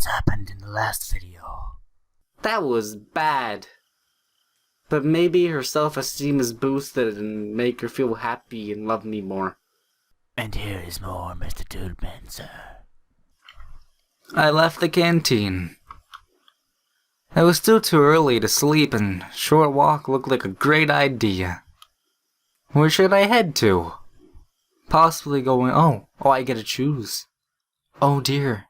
what happened in the last video. That was bad. But maybe her self-esteem is boosted and make her feel happy and love me more. And here is more, MrDudeManSir. I left the canteen. It was still too early to sleep and a short walk looked like a great idea. Where should I head to? Possibly going, oh, I get to choose. Oh dear.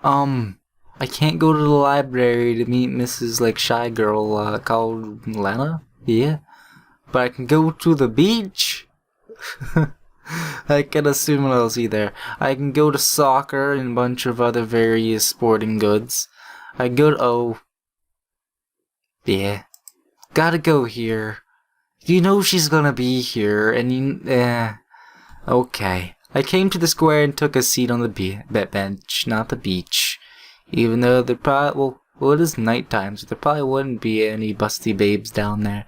I can't go to the library to meet Mrs. Shy Girl, called Lana? Yeah. But I can go to the beach. I can assume I'll see there. I can go to soccer and a bunch of other various sporting goods. I can go to, oh. Yeah. Gotta go here. You know she's gonna be here, and okay. I came to the square and took a seat on the bench, not the beach. Even though there probably, well, it is nighttime, so there probably wouldn't be any busty babes down there.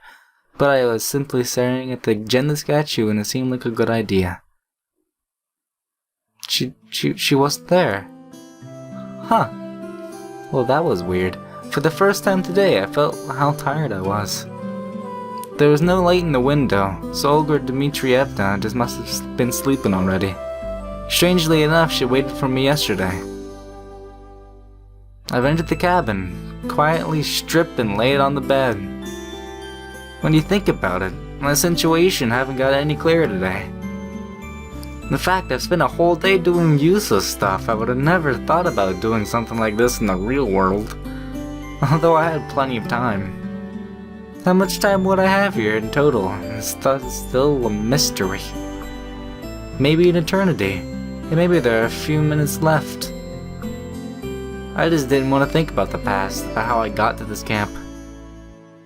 But I was simply staring at the gender statue, and it seemed like a good idea. She wasn't there. Huh. Well, that was weird. For the first time today, I felt how tired I was. There was no light in the window, so Olga Dmitrievna just must have been sleeping already. Strangely enough, she waited for me yesterday. I've entered the cabin, quietly stripped and laid on the bed. When you think about it, my situation haven't got any clearer today. In fact, I've spent a whole day doing useless stuff. I would have never thought about doing something like this in the real world. Although I had plenty of time. How much time would I have here in total? It's still a mystery. Maybe an eternity. And maybe there are a few minutes left. I just didn't want to think about the past, about how I got to this camp.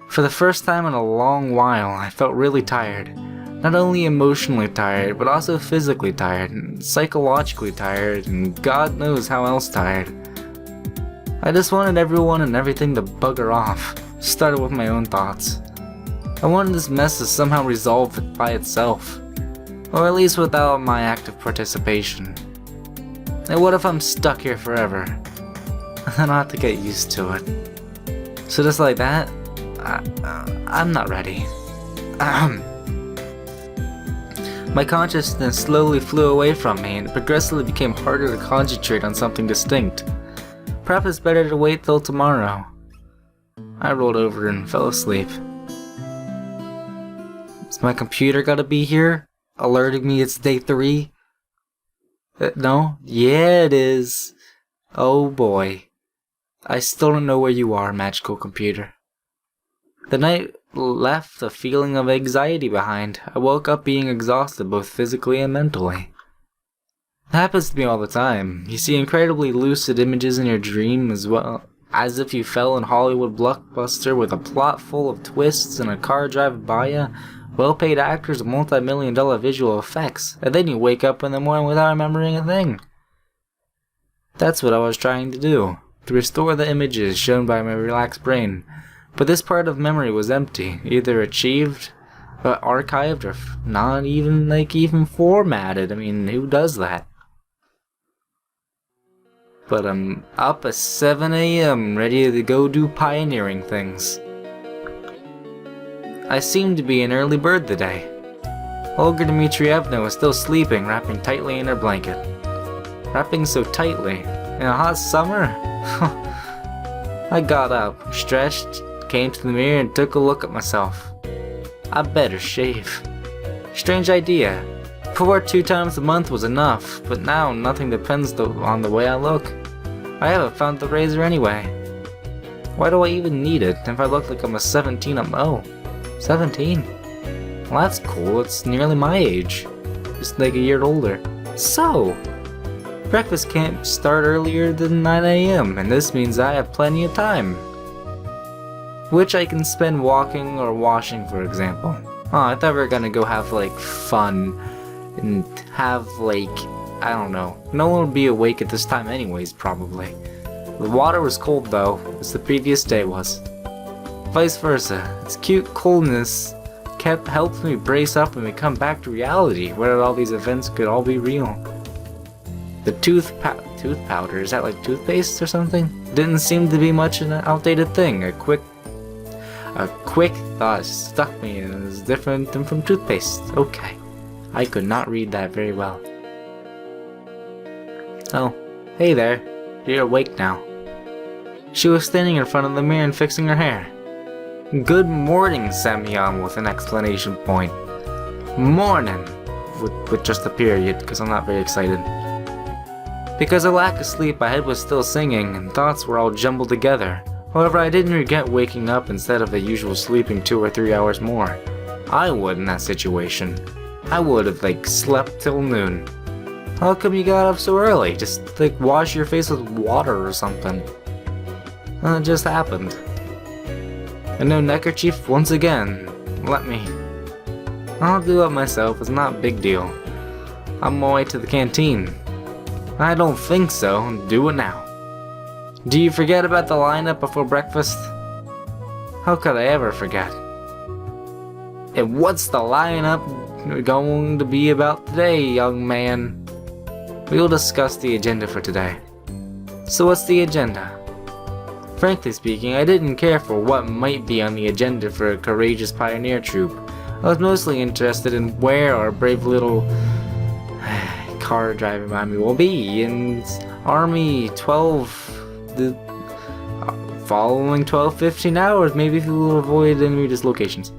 For the first time in a long while, I felt really tired. Not only emotionally tired, but also physically tired, and psychologically tired, and God knows how else tired. I just wanted everyone and everything to bugger off. Started with my own thoughts. I wanted this mess to somehow resolve by itself. Or at least without my active participation. And what if I'm stuck here forever? Then I'll have to get used to it. So just like that, I'm not ready. My consciousness slowly flew away from me and it progressively became harder to concentrate on something distinct. Perhaps it's better to wait till tomorrow. I rolled over and fell asleep. Is my computer gotta be here? Alerting me it's day 3? No? Yeah, it is. Oh boy. I still don't know where you are, magical computer. The night left a feeling of anxiety behind. I woke up being exhausted both physically and mentally. It happens to me all the time. You see incredibly lucid images in your dream as well, as if you fell in Hollywood blockbuster with a plot full of twists and a car driving by you, well-paid actors and multi-million-dollar visual effects, and then you wake up in the morning without remembering a thing. That's what I was trying to do, to restore the images shown by my relaxed brain, but this part of memory was empty, either achieved, but archived, or not even, even formatted. I mean, who does that? But I'm up at 7 AM, ready to go do pioneering things. I seemed to be an early bird today. Olga Dmitrievna was still sleeping, wrapping tightly in her blanket. Wrapping so tightly? In a hot summer? I got up, stretched, came to the mirror and took a look at myself. I better shave. Strange idea. Before 2 times a month was enough, but now nothing depends on the way I look. I haven't found the razor anyway. Why do I even need it? If I look like I'm a 17, oh, 17? Well, that's cool. It's nearly my age. Just like a year older. So, breakfast can't start earlier than 9 AM, and this means I have plenty of time. Which I can spend walking or washing, for example. Oh, I thought we were gonna go have, fun. And have, I don't know. No one would be awake at this time anyways, probably. The water was cold, though, as the previous day was. Vice versa. Its cute coldness helped me brace up and become back to reality, where all these events could all be real. The tooth powder. Is that like toothpaste or something? Didn't seem to be much an outdated thing. A quick thought stuck me and is different than from toothpaste. Okay. I could not read that very well. Oh, hey there. You're awake now. She was standing in front of the mirror and fixing her hair. Good morning, sent me on with an exclamation point. Morning! With just a period, because I'm not very excited. Because of lack of sleep, my head was still singing, and thoughts were all jumbled together. However, I didn't regret waking up instead of the usual sleeping 2 or 3 hours more. I would in that situation. I would have, slept till noon. How come you got up so early? Just, wash your face with water or something. It just happened. And no neckerchief once again. Let me. I'll do it myself, it's not a big deal. I'm on my way to the canteen. I don't think so, do it now. Do you forget about the lineup before breakfast? How could I ever forget? And what's the lineup going to be about today, young man? We'll discuss the agenda for today. So what's the agenda? Frankly speaking, I didn't care for what might be on the agenda for a courageous pioneer troop. I was mostly interested in where our brave little car driving army will be in Army 12, the following 12-15 hours, maybe if we will avoid enemy dislocations.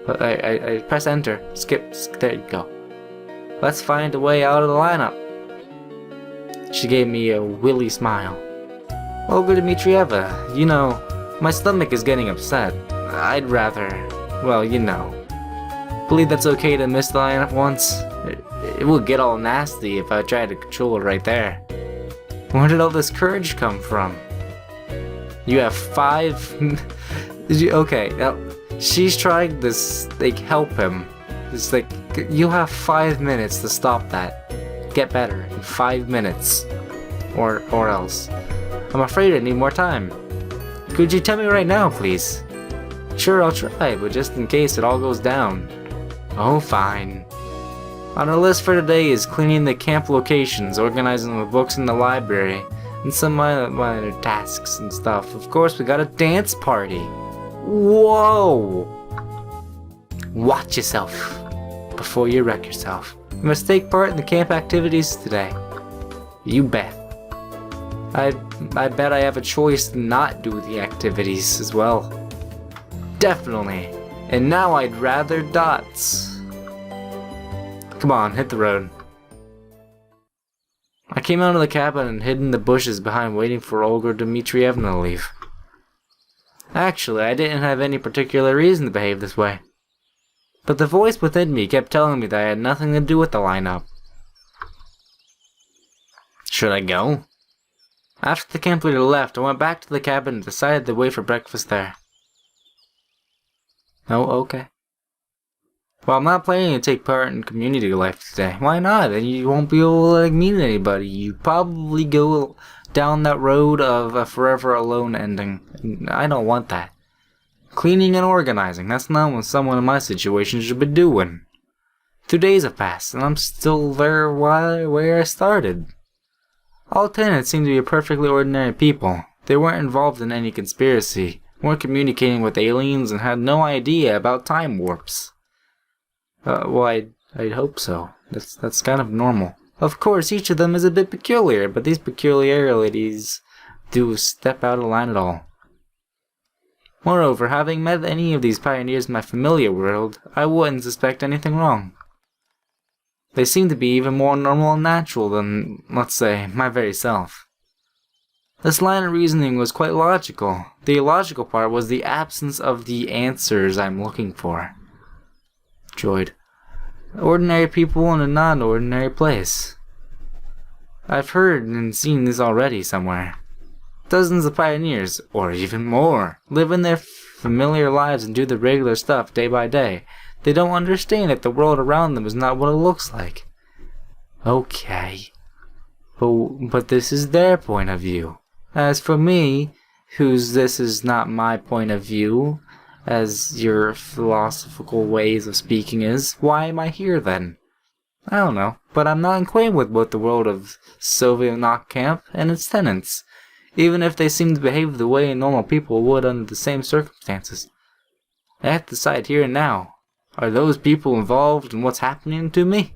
But I press enter, skip, there you go. Let's find a way out of the lineup. She gave me a willy smile. Olga Dmitrieva, you know, my stomach is getting upset. I'd rather, well, you know. Believe that's okay to miss the lineup once? It will get all nasty if I try to control it right there. Where did all this courage come from? You have 5... okay, now, she's trying to, help him. It's you have 5 minutes to stop that. Get better in 5 minutes. Or else. I'm afraid I need more time. Could you tell me right now, please? Sure, I'll try, but just in case it all goes down. Oh, fine. On our list for today is cleaning the camp locations, organizing the books in the library, and some minor tasks and stuff. Of course, we got a dance party. Whoa! Watch yourself before you wreck yourself. You must take part in the camp activities today. You bet. I bet I have a choice to not do the activities as well. Definitely. And now I'd rather dots. Come on, hit the road. I came out of the cabin and hid in the bushes behind waiting for Olga Dmitrievna to leave. Actually, I didn't have any particular reason to behave this way. But the voice within me kept telling me that I had nothing to do with the lineup. Should I go? After the camp leader left, I went back to the cabin and decided to wait for breakfast there. Oh, okay. Well, I'm not planning to take part in community life today. Why not? Then you won't be able to meet anybody. You probably go down that road of a forever alone ending. I don't want that. Cleaning and organizing, that's not what someone in my situation should be doing. 2 days have passed, and I'm still there where I started. All tenants seemed to be perfectly ordinary people. They weren't involved in any conspiracy, weren't communicating with aliens, and had no idea about time warps. Well, I'd hope so. That's kind of normal. Of course, each of them is a bit peculiar, but these peculiarities do step out of line at all. Moreover, having met any of these pioneers in my familiar world, I wouldn't suspect anything wrong. They seem to be even more normal and natural than, let's say, my very self. This line of reasoning was quite logical. The illogical part was the absence of the answers I'm looking for. Droid. Ordinary people in a non-ordinary place. I've heard and seen this already somewhere. Dozens of pioneers, or even more, live in their familiar lives and do the regular stuff day by day. They don't understand that the world around them is not what it looks like. Okay. But this is their point of view. As for me, this is not my point of view, as your philosophical ways of speaking is, why am I here then? I don't know, but I'm not acquainted with both the world of Soviet Camp and its tenants, even if they seem to behave the way normal people would under the same circumstances. I have to decide here and now, are those people involved in what's happening to me?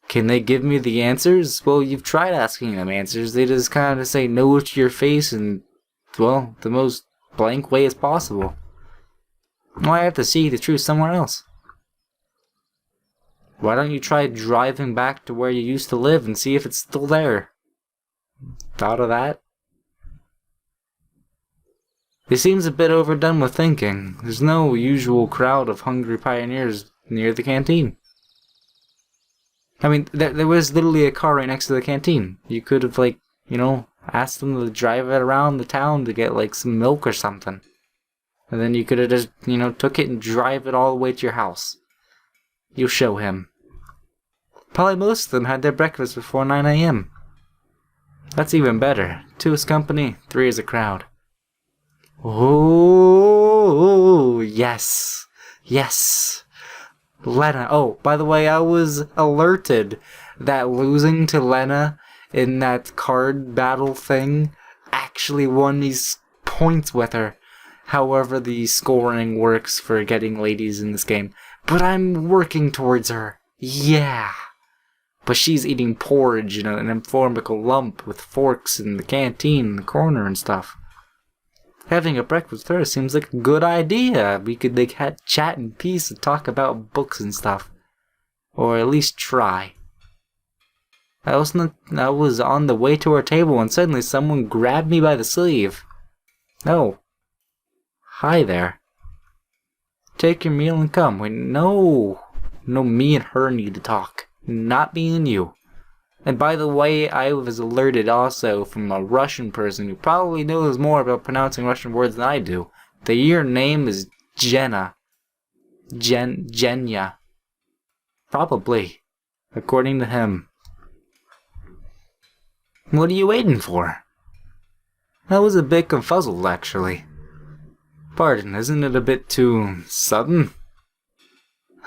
Can they give me the answers? Well, you've tried asking them answers, they just kind of say no to your face in, well, the most blank way as possible. Well, I have to see the truth somewhere else. Why don't you try driving back to where you used to live and see if it's still there? Thought of that? He seems a bit overdone with thinking. There's no usual crowd of hungry pioneers near the canteen. I mean, there was literally a car right next to the canteen. You could have, like, asked them to drive it around the town to get, like, some milk or something. And then you could have just, took it and drive it all the way to your house. You show him. Probably most of them had their breakfast before 9 a.m. That's even better. 2 is company, 3 is a crowd. Oh, yes. Yes. Lena. Oh, by the way, I was alerted that losing to Lena in that card battle thing actually won these points with her. However the scoring works for getting ladies in this game. But I'm working towards her. Yeah. But she's eating porridge in an informical lump with forks in the canteen in the corner and stuff. Having a breakfast with her seems like a good idea. We could chat in peace and talk about books and stuff. Or at least try. I was on the way to our table when suddenly someone grabbed me by the sleeve. Oh. Hi there. Take your meal and come. Wait, no. No, me and her need to talk. Not me and you. And by the way, I was alerted also from a Russian person who probably knows more about pronouncing Russian words than I do. Your name is Jenna. Jenya. Probably. According to him. What are you waiting for? I was a bit confuzzled, actually. Pardon, isn't it a bit too sudden?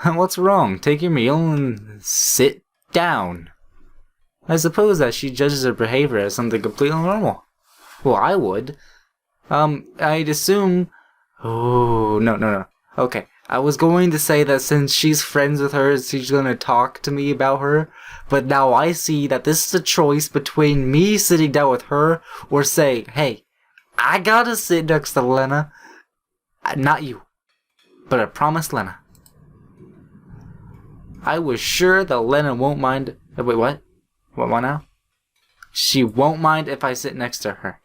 What's wrong? Take your meal and sit down. I suppose that she judges her behavior as something completely normal. Well, I would. I'd assume... Oh, no. Okay, I was going to say that since she's friends with her, she's gonna talk to me about her. But now I see that this is a choice between me sitting down with her or saying, hey, I gotta sit next to Lena. Not you. But I promise Lena. I was sure that Lena won't mind... Wait, what? What now? She won't mind if I sit next to her.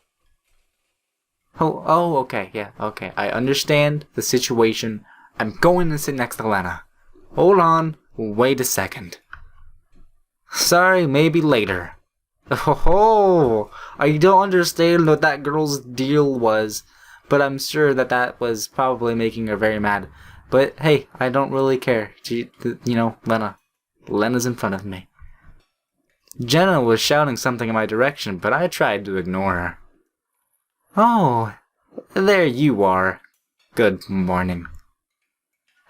Oh, okay, yeah, okay. I understand the situation. I'm going to sit next to Lena. Hold on. Wait a second. Sorry, maybe later. Oh, I don't understand what that girl's deal was. But I'm sure that was probably making her very mad. But hey, I don't really care. Lena. Lena's in front of me. Jenna was shouting something in my direction, but I tried to ignore her. Oh, there you are. Good morning.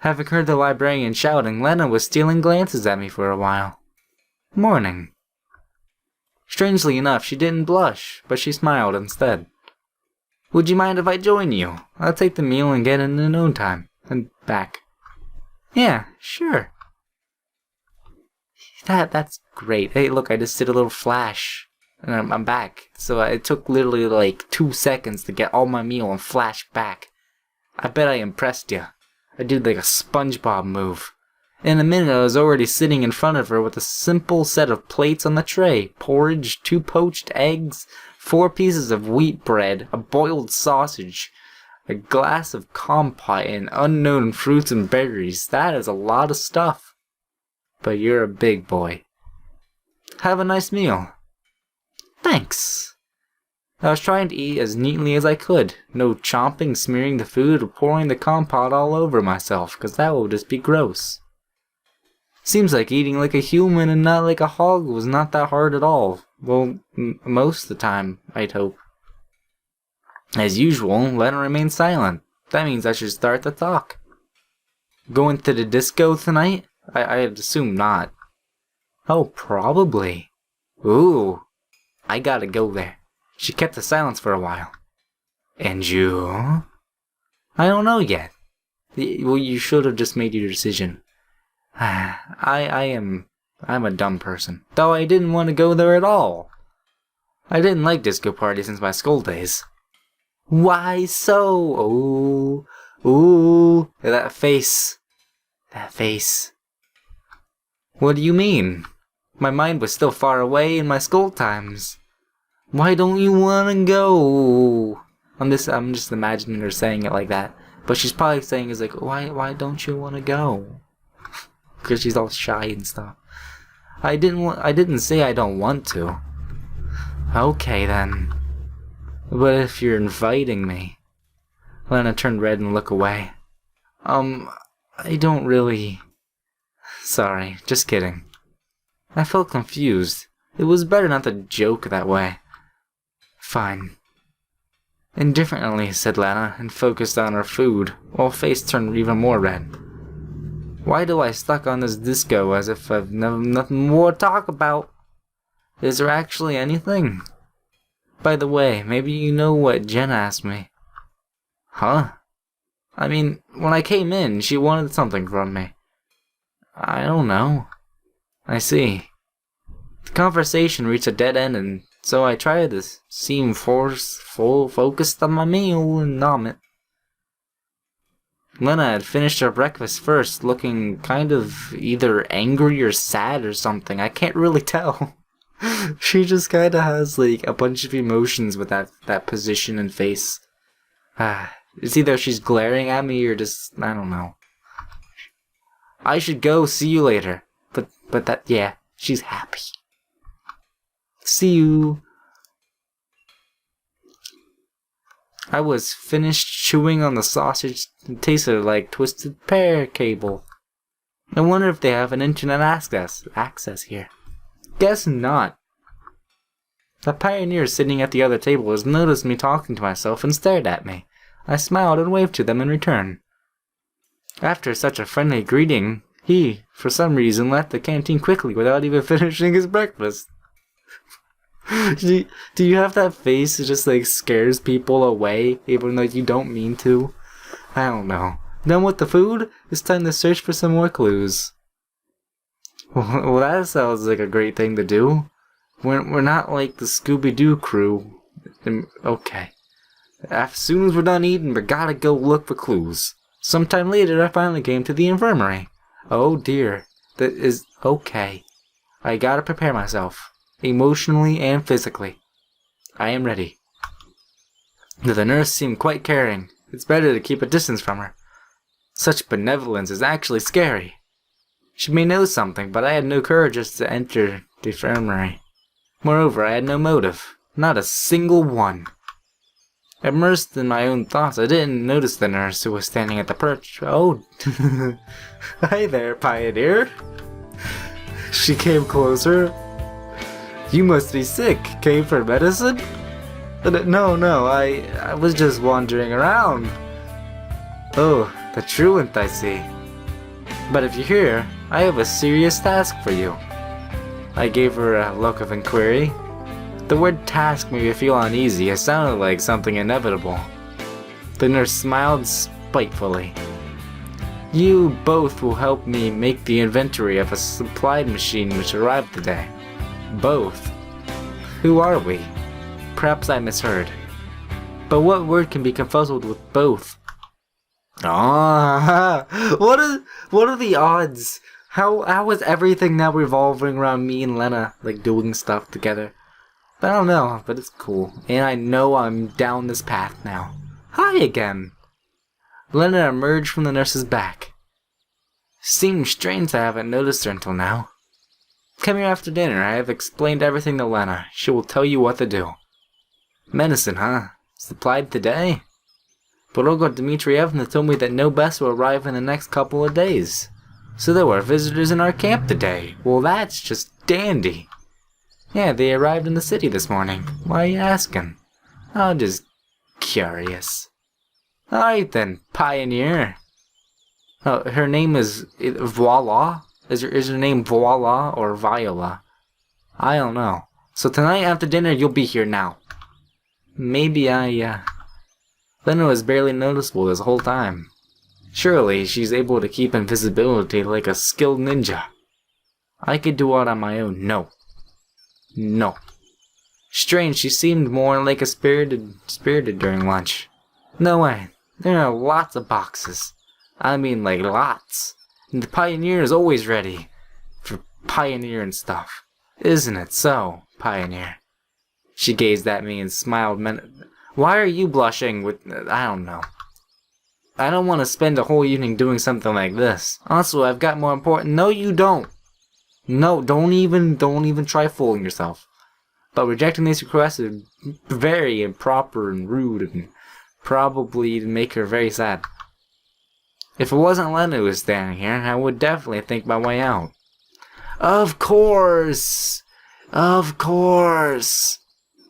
Having heard the librarian shouting, Lena was stealing glances at me for a while. Morning. Strangely enough, she didn't blush, but she smiled instead. Would you mind if I join you? I'll take the meal and get in no time. And back. Yeah, sure. That's great. Hey, look, I just did a little flash. And I'm back. So it took literally like 2 seconds to get all my meal and flash back. I bet I impressed you. I did like a SpongeBob move. In a minute, I was already sitting in front of her with a simple set of plates on the tray. Porridge, 2 poached eggs, 4 pieces of wheat bread, a boiled sausage, a glass of compote, and unknown fruits and berries. That is a lot of stuff. But you're a big boy. Have a nice meal. Thanks. I was trying to eat as neatly as I could. No chomping, smearing the food, or pouring the compote all over myself, because that would just be gross. Seems like eating like a human and not like a hog was not that hard at all. Well, most of the time, I'd hope. As usual, Lena remained silent. That means I should start the talk. Going to the disco tonight? I'd assume not. Oh, probably. Ooh, I gotta go there. She kept the silence for a while. And you? I don't know yet. Well, you should have just made your decision. I'm a dumb person. Though I didn't want to go there at all. I didn't like disco parties since my school days. Why so? Ooh, that face. That face. What do you mean? My mind was still far away in my school times. Why don't you wanna go? I'm just imagining her saying it like that. But she's probably saying is like, why don't you wanna go? Because she's all shy and stuff. I didn't say I don't want to. Okay then. But if you're inviting me. Lena turned red and looked away. I don't really... Sorry, just kidding. I felt confused. It was better not to joke that way. Fine. Indifferently, said Lana, and focused on her food, while her face turned even more red. Why do I stuck on this disco as if I've nothing more to talk about? Is there actually anything? By the way, maybe you know what Jen asked me. Huh? I mean, when I came in, she wanted something from me. I don't know. I see. The conversation reached a dead end, and so I tried to seem focused on my meal and nom it. Lena had finished her breakfast first, looking kind of either angry or sad or something. I can't really tell. She just kinda has like a bunch of emotions with that position and face. It's either she's glaring at me or just, I don't know. I should go, see you later. But that, yeah, she's happy. See you. I was finished chewing on the sausage. It tasted like twisted pear cable. I wonder if they have an internet access here. Guess not. The pioneer sitting at the other table has noticed me talking to myself and stared at me. I smiled and waved to them in return. After such a friendly greeting, he, for some reason, left the canteen quickly without even finishing his breakfast. Do you have that face that just like scares people away even though you don't mean to? I don't know. Done with the food? It's time to search for some more clues. Well, that sounds like a great thing to do. We're not like the Scooby-Doo crew. Okay. As soon as we're done eating, we gotta go look for clues. Sometime later, I finally came to the infirmary. Oh dear. That is okay. I gotta prepare myself. Emotionally and physically. I am ready. The nurse seemed quite caring. It's better to keep a distance from her. Such benevolence is actually scary. She may know something, but I had no courage just to enter the infirmary. Moreover, I had no motive. Not a single one. Immersed in my own thoughts, I didn't notice the nurse who was standing at the perch. Oh, hi there, pioneer. She came closer. You must be sick. Came for medicine? No, I was just wandering around. Oh, the truant, I see. But if you're here, I have a serious task for you. I gave her a look of inquiry. The word task made me feel uneasy. It sounded like something inevitable. The nurse smiled spitefully. You both will help me make the inventory of a supplied machine which arrived today. Both? Who are we? Perhaps I misheard. But what word can be confuzzled with both? Ah, what are the odds? How is everything now revolving around me and Lena, like doing stuff together? I don't know, but it's cool. And I know I'm down this path now. Hi again! Lena emerged from the nurse's back. Seems strange I haven't noticed her until now. Come here after dinner. I have explained everything to Lena. She will tell you what to do. Medicine, huh? Supplied today? But Olga Dmitrievna told me that no best will arrive in the next couple of days. So there were visitors in our camp today. Well, that's just dandy. Yeah, they arrived in the city this morning. Why are you asking? I'm just curious. Alright then, pioneer. Oh, her name is Voila? Is your name Voila or Viola? I don't know. So tonight after dinner, you'll be here now. Maybe Lena was barely noticeable this whole time. Surely she's able to keep invisibility like a skilled ninja. I could do it on my own. No. No. Strange, she seemed more like a spirited during lunch. No way. There are lots of boxes. I mean, like lots. And the Pioneer is always ready for pioneering stuff. Isn't it so, Pioneer? She gazed at me and smiled. Why are you blushing with... I don't know. I don't want to spend a whole evening doing something like this. Also, I've got more important... No, you don't. No, don't even try fooling yourself. But rejecting these requests is very improper and rude and probably to make her very sad. If it wasn't Lena who was standing here, I would definitely think my way out. Of course! Of course!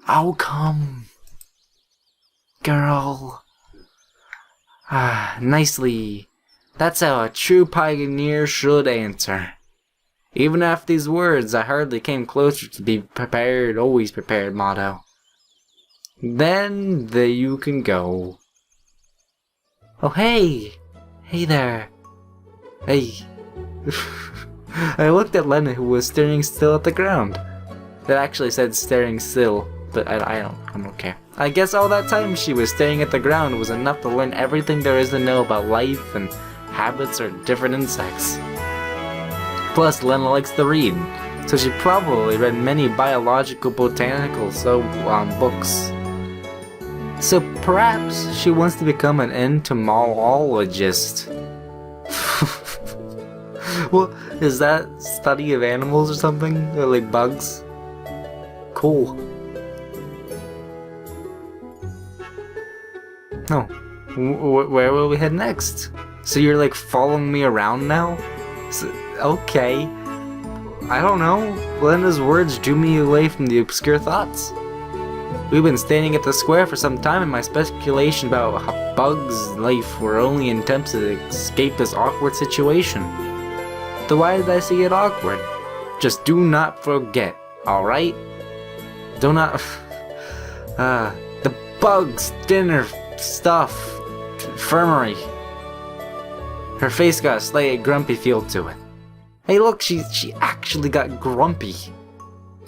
I'll come. Girl. Nicely. That's how a true pioneer should answer. Even after these words, I hardly came closer to be prepared, always prepared motto. Then there you can go. Oh, hey! Hey there. Hey. I looked at Lena, who was staring still at the ground. That actually said staring still, but I don't care. I guess all that time she was staring at the ground was enough to learn everything there is to know about life and habits or different insects. Plus, Lena likes to read, so she probably read many biological, botanical, books. So perhaps she wants to become an entomologist. Well, is that study of animals or something? Or like bugs? Cool. No. Where will we head next? So you're like following me around now? Okay. I don't know. Lena's words drew me away from the obscure thoughts. We've been standing at the square for some time, and my speculation about how Bug's life were only attempts to escape this awkward situation. So why did I see it awkward? Just do not forget, alright? Do not... the Bug's dinner stuff. Infirmary. Her face got a slightly grumpy feel to it. Hey look, she actually got grumpy.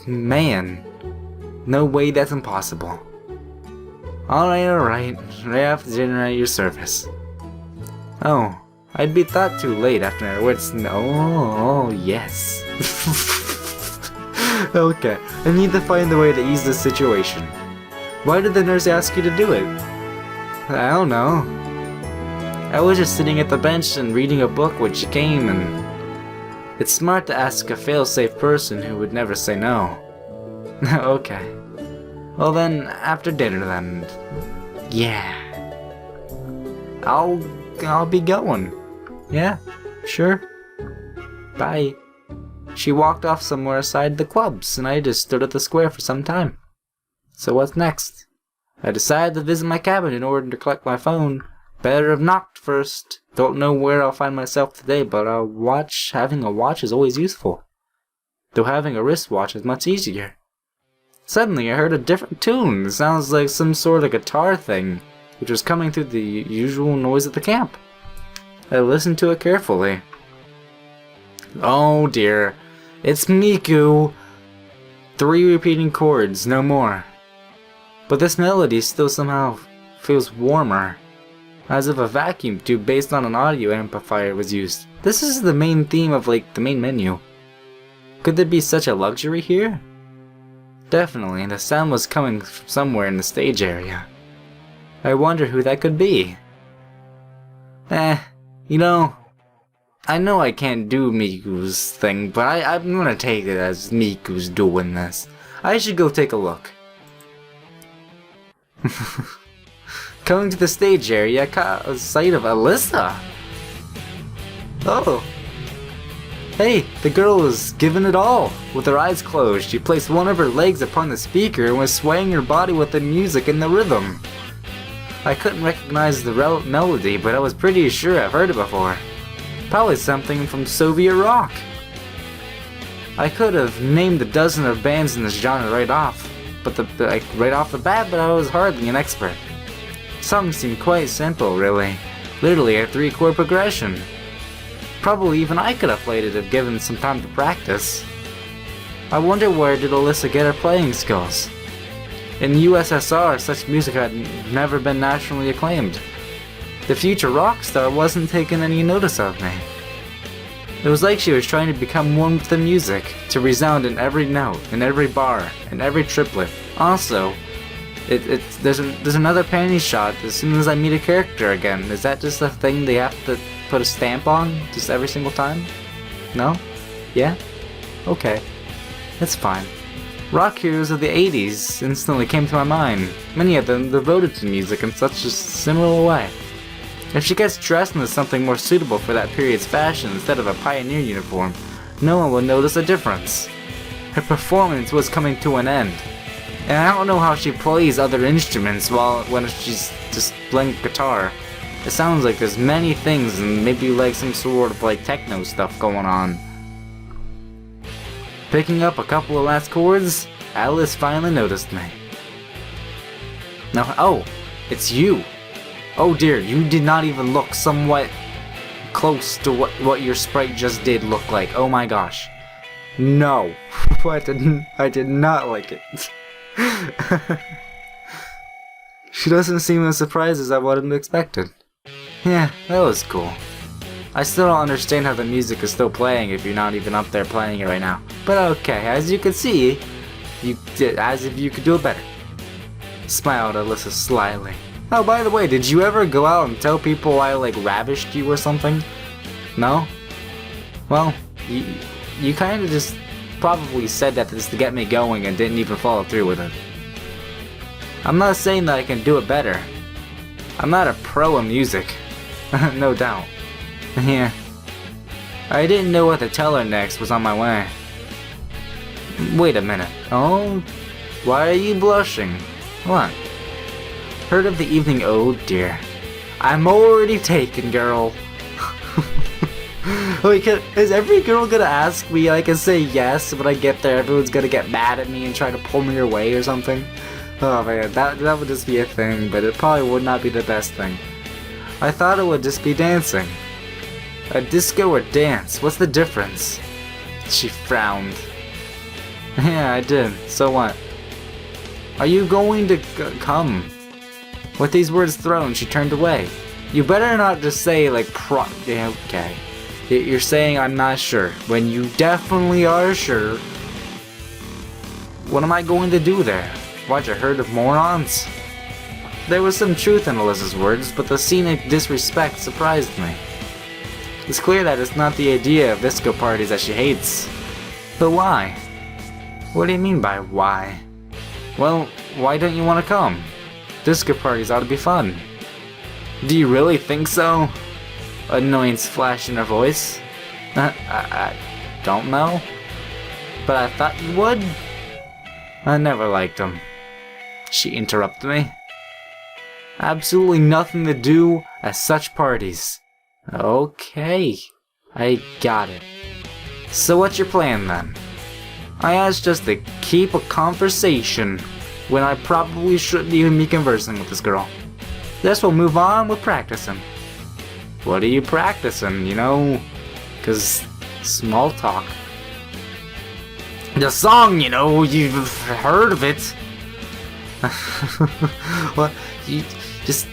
Man. No way that's impossible. Alright. Right after dinner at your service. Oh, I'd be thought too late after I went oh, yes. Okay, I need to find a way to ease this situation. Why did the nurse ask you to do it? I don't know. I was just sitting at the bench and reading a book when she came, and it's smart to ask a fail-safe person who would never say no. Okay. Well then, after dinner then. Yeah. I'll be going. Yeah, sure. Bye. She walked off somewhere aside the clubs, and I just stood at the square for some time. So what's next? I decided to visit my cabin in order to collect my phone. Better have knocked first. Don't know where I'll find myself today, but having a watch is always useful. Though having a wristwatch is much easier. Suddenly I heard a different tune. It sounds like some sort of guitar thing, which was coming through the usual noise at the camp. I listened to it carefully. Oh dear. It's Miku! 3 repeating chords, no more. But this melody still somehow feels warmer. As if a vacuum tube based on an audio amplifier was used. This is the main theme of the main menu. Could there be such a luxury here? Definitely, the sound was coming from somewhere in the stage area. I wonder who that could be. You know, I know I can't do Miku's thing, but I'm gonna take it as Miku's doing this. I should go take a look. Coming to the stage area, I caught a sight of Alyssa. Oh. Hey, the girl was giving it all. With her eyes closed, she placed one of her legs upon the speaker and was swaying her body with the music and the rhythm. I couldn't recognize the melody, but I was pretty sure I've heard it before. Probably something from Soviet rock. I could have named a dozen of bands in this genre right off, but right off the bat, but I was hardly an expert. Some seemed quite simple, really. Literally a 3-chord progression. Probably even I could have played it if given some time to practice. I wonder where did Alyssa get her playing skills? In the USSR, such music had never been nationally acclaimed. The future rock star wasn't taking any notice of me. It was like she was trying to become one with the music, to resound in every note, in every bar, in every triplet. Also, there's another panty shot as soon as I meet a character again. Is that just a thing they have to put a stamp on just every single time? No? Yeah? Okay. That's fine. Rock heroes of the 80s instantly came to my mind. Many of them devoted to music in such a similar way. If she gets dressed into something more suitable for that period's fashion instead of a pioneer uniform, no one would notice a difference. Her performance was coming to an end. And I don't know how she plays other instruments when she's just playing guitar. It sounds like there's many things and maybe like some sort of like techno stuff going on. Picking up a couple of last chords, Alice finally noticed me. Now, oh, it's you. Oh dear, you did not even look somewhat close to what your sprite just did look like. Oh my gosh. No. I did not like it. She doesn't seem as surprised as I would have expected. Yeah, that was cool. I still don't understand how the music is still playing if you're not even up there playing it right now. But okay, as you can see, you did as if you could do it better. Smiled Alyssa slyly. Oh, by the way, did you ever go out and tell people I like ravished you or something? No? Well, you kind of just probably said that just to get me going and didn't even follow through with it. I'm not saying that I can do it better. I'm not a pro in music. No doubt. Yeah. I didn't know what to tell her next was on my way. Wait a minute. Oh? Why are you blushing? What? Heard of the evening? Oh dear. I'm already taken, girl. Wait, is every girl gonna ask me? I can say yes, but when I get there, everyone's gonna get mad at me and try to pull me away or something. Oh man, that would just be a thing, but it probably would not be the best thing. I thought it would just be dancing. A disco or dance? What's the difference? She frowned. Yeah, I did. So what? Are you going to come? With these words thrown, she turned away. You better not just say like yeah, okay. You're saying I'm not sure, when you definitely are sure. What am I going to do there? Watch a herd of morons? There was some truth in Alyssa's words, but the scenic disrespect surprised me. It's clear that it's not the idea of disco parties that she hates. But why? What do you mean by why? Well, why don't you want to come? Disco parties ought to be fun. Do you really think so? Annoyance flashed in her voice. I don't know. But I thought you would. I never liked them. She interrupted me. Absolutely nothing to do at such parties. Okay, I got it. So what's your plan then? I asked just to keep a conversation when I probably shouldn't even be conversing with this girl. Guess we'll move on with practicing. What are you practicing, you know? 'Cause small talk. The song, you know, you've heard of it. What? You just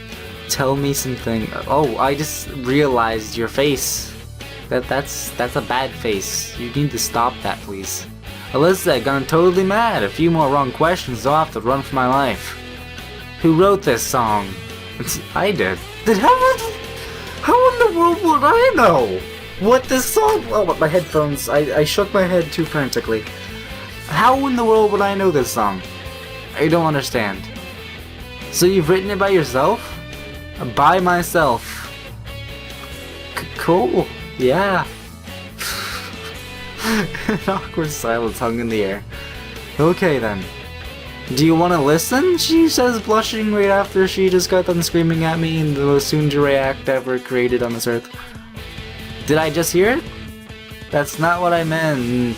tell me something. Oh, I just realized your face. That's a bad face. You need to stop that, please. Alyssa gone totally mad. A few more wrong questions, I'll have to run for my life. Who wrote this song? I did. How in the world would I know what this song? Oh, my headphones. I shook my head too frantically. How in the world would I know this song? I don't understand. So you've written it by yourself? By myself. Cool. Yeah. An awkward silence hung in the air. Okay then. Do you want to listen? She says, blushing right after she just got done screaming at me in the most soon-to act ever created on this earth. Did I just hear it? That's not what I meant.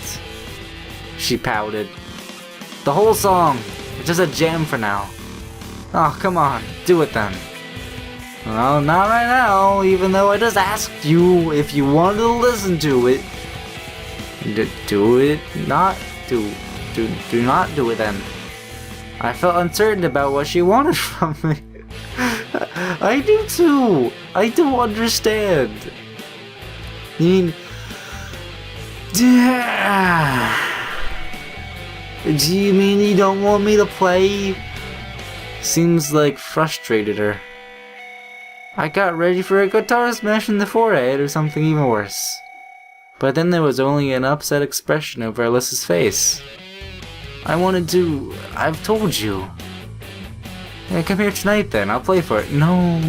she pouted. The whole song. It's just a jam for now. Oh, come on. Do it then. Well, not right now, even though I just asked you if you wanted to listen to it. Do it. Not do not do it then. I felt uncertain about what she wanted from me. I do too. I don't understand. I mean, do you mean you don't want me to play? Seems like frustrated her. I got ready for a guitar smash in the forehead or something even worse. But then there was only an upset expression over Alyssa's face. I've told you. Yeah, come here tonight then, I'll play for it. No,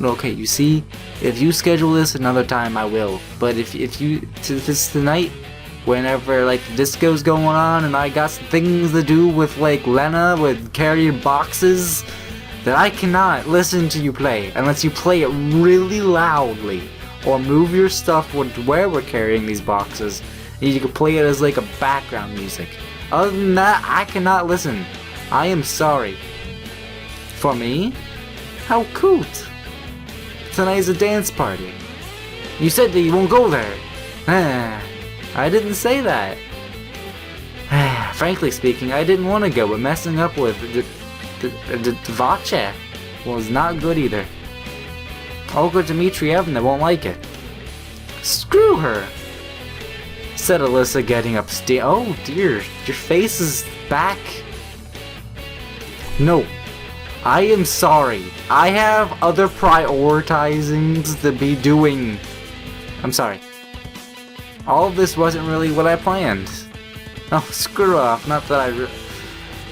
okay, you see, if you schedule this another time, I will. But if this tonight, whenever, like, the disco's going on and I got some things to do with, like, Lena, with carrying boxes, that I cannot listen to you play unless you play it really loudly or move your stuff where we're carrying these boxes and you can play it as like a background music. Other than that, I cannot listen. I am sorry. For me? How cute. Tonight's a dance party. You said that you won't go there. I didn't say that. Frankly speaking, I didn't want to go, but messing up with the Vache was not good either. Olga Dmitrievna won't like it. Screw her, said Alyssa, getting up. Oh dear, your face is back. No, I am sorry. I have other prioritizings to be doing. I'm sorry. All of this wasn't really what I planned. Oh, screw off. Not that I.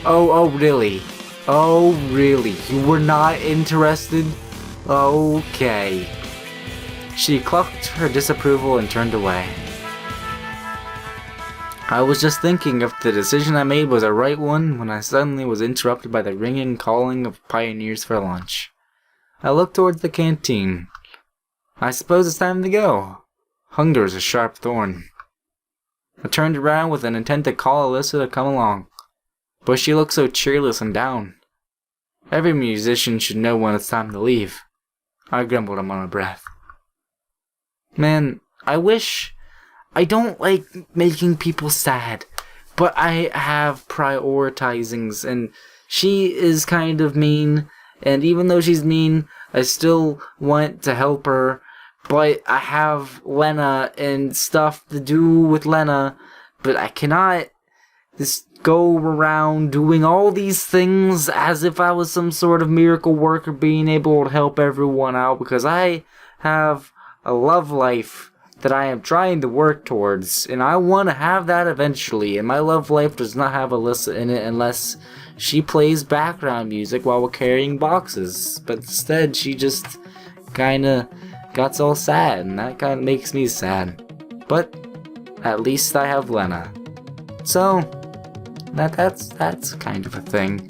Oh, really? Oh, really? You were not interested? Okay. She clucked her disapproval and turned away. I was just thinking if the decision I made was a right one when I suddenly was interrupted by the ringing calling of pioneers for lunch. I looked towards the canteen. I suppose it's time to go. Hunger is a sharp thorn. I turned around with an intent to call Alyssa to come along, but she looked so cheerless and down. Every musician should know when it's time to leave. I grumbled under my breath. Man, I don't like making people sad, but I have prioritizings, and she is kind of mean, and even though she's mean, I still want to help her, but I have Lena and stuff to do with Lena, but I cannot just go around doing all these things as if I was some sort of miracle worker being able to help everyone out, because I have a love life that I am trying to work towards, and I want to have that eventually, and my love life does not have Alyssa in it unless she plays background music while we're carrying boxes, but instead she just kinda got all sad, and that kinda makes me sad. But at least I have Lena. So that's kind of a thing.